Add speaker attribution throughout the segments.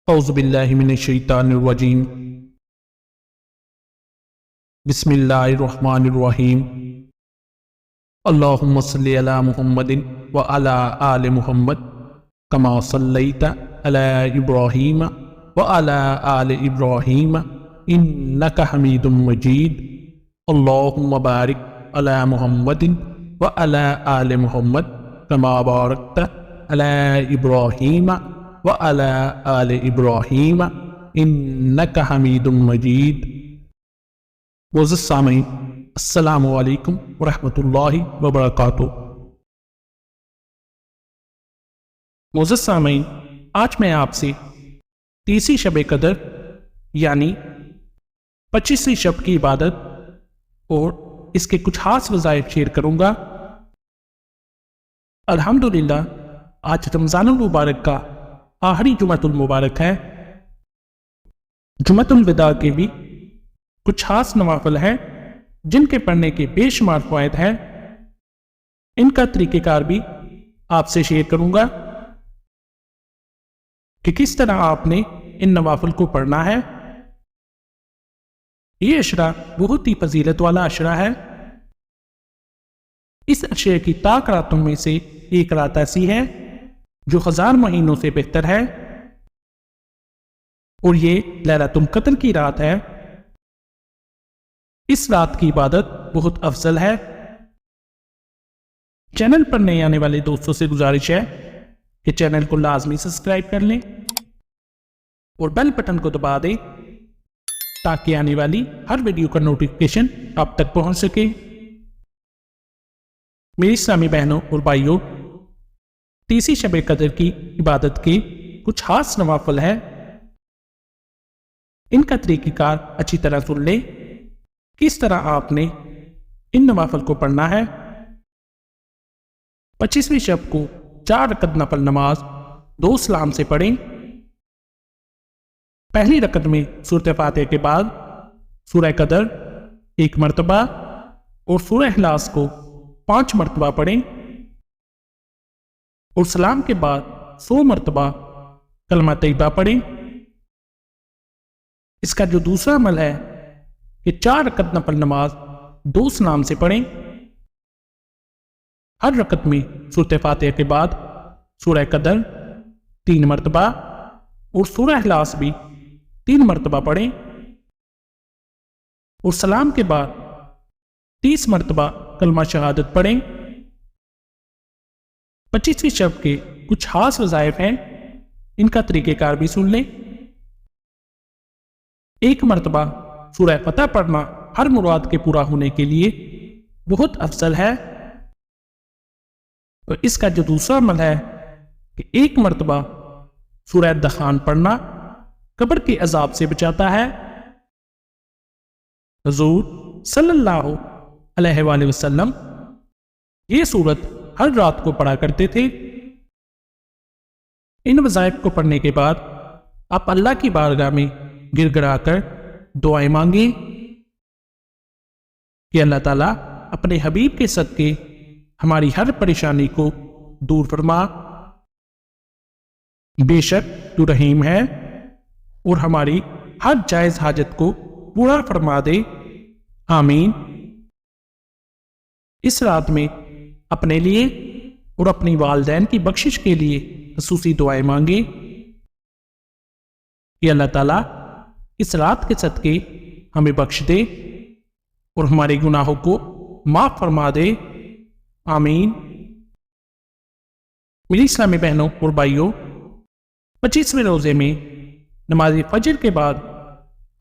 Speaker 1: اعوذ باللہ من الشیطان الرجیم بسم اللہ الرحمن الرحیم اللہم صلی علی محمد وعلی آل محمد کما صلیت علی ابراہیم وعلی آل ابراہیم انکا حمید مجید اللہم بارک علی محمد وعلی آل محمد کما بارکت علی ابراہیم وعلی آل ابراہیم انکا حمید مجید۔ معزز سامعین، السلام علیکم ورحمۃ اللہ وبرکاتہ۔ معزز سامعین، آج میں آپ سے 30 شب قدر یعنی 25ویں شب کی عبادت اور اس کے کچھ خاص وظائف شیئر کروں گا۔ الحمدللہ آج رمضان المبارک کا آخری جمعۃ المبارک ہے۔ جمعۃ الوداع کے بھی کچھ خاص نوافل ہیں جن کے پڑھنے کے بے شمار فوائد ہیں۔ ان کا طریقہ کار بھی آپ سے شیئر کروں گا کہ کس طرح آپ نے ان نوافل کو پڑھنا ہے۔ یہ عشرہ بہت ہی فضیلت والا عشرہ ہے۔ اس عشرے کی طاق راتوں میں سے ایک رات ایسی ہے جو 1000 مہینوں سے بہتر ہے، اور یہ لیلۃ القدر کی رات ہے۔ اس رات کی عبادت بہت افضل ہے۔ چینل پر نئے آنے والے دوستوں سے گزارش ہے کہ چینل کو لازمی سبسکرائب کر لیں اور بیل بٹن کو دبا دیں تاکہ آنے والی ہر ویڈیو کا نوٹیفکیشن آپ تک پہنچ سکے۔ میری اسلامی بہنوں اور بھائیوں، 30 شب قدر کی عبادت کے کچھ خاص نوافل ہیں۔ ان کا طریقہ کار اچھی طرح سن لیں۔ کس طرح آپ نے ان نوافل کو پڑھنا ہے۔ 25ویں شب کو 4 رکعت نفل نماز 2 سلام سے پڑھیں۔ پہلی رکعت میں سورۃ فاتحہ کے بعد سورہ قدر 1 مرتبہ اور سورہ اخلاص کو 5 مرتبہ پڑھیں، اور سلام کے بعد 100 مرتبہ کلمہ طیبہ پڑھیں۔ اس کا جو دوسرا عمل ہے کہ 4 رکعت نفل نماز 2 سلام سے پڑھیں۔ ہر رکعت میں سورۃ فاتحہ کے بعد سورہ قدر 3 مرتبہ اور سورہ اخلاص بھی 3 مرتبہ پڑھیں، اور سلام کے بعد 30 مرتبہ کلمہ شہادت پڑھیں۔ 25ویں شب کے کچھ خاص وظائف ہیں، ان کا طریقہ کار بھی سن لیں۔ 1 مرتبہ سورہ فتح پڑھنا ہر مراد کے پورا ہونے کے لیے بہت افضل ہے، اور اس کا جو دوسرا عمل ہے کہ 1 مرتبہ سورہ دخان پڑھنا قبر کے عذاب سے بچاتا ہے۔ حضور صلی اللہ علیہ وآلہ وسلم یہ سورت ہر رات کو پڑھا کرتے تھے۔ ان وظائف کو پڑھنے کے بعد آپ اللہ کی بارگاہ میں گر گڑا کر دعائیں مانگیں کہ اللہ تعالیٰ اپنے حبیب کے صدقے ہماری ہر پریشانی کو دور فرما۔ بے شک تو رحیم ہے اور ہماری ہر جائز حاجت کو پورا فرما دے، آمین۔ اس رات میں اپنے لیے اور اپنی والدین کی بخشش کے لیے خصوصی دعائیں مانگیں کہ اللہ تعالیٰ اس رات کے صدقے ہمیں بخش دے اور ہمارے گناہوں کو معاف فرما دے، آمین۔ میری اسلامی بہنوں اور بھائیوں، 25ویں روزے میں نماز فجر کے بعد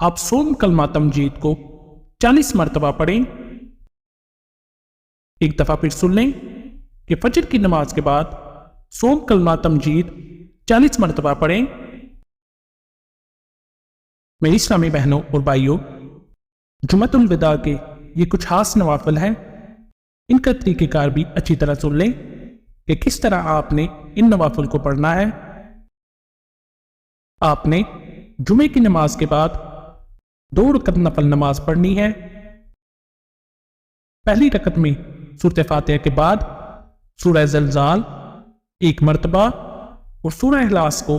Speaker 1: آپ 100 کلمہ تمجید کو 40 مرتبہ پڑھیں۔ ایک دفعہ پھر سن لیں کہ فجر کی نماز کے بعد 100 کلمہ تمجید 40 مرتبہ پڑھیں۔ میری اسلامی بہنوں اور بھائیوں، جمعۃ الوداع کے یہ کچھ خاص نوافل ہیں، ان کا طریقہ کار بھی اچھی طرح سن لیں کہ کس طرح آپ نے ان نوافل کو پڑھنا ہے۔ آپ نے جمعے کی نماز کے بعد 2 رکعت نفل نماز پڑھنی ہے۔ پہلی رکعت میں سورۃ فاتحہ کے بعد سورہ زلزال 1 مرتبہ اور سورہ اخلاص کو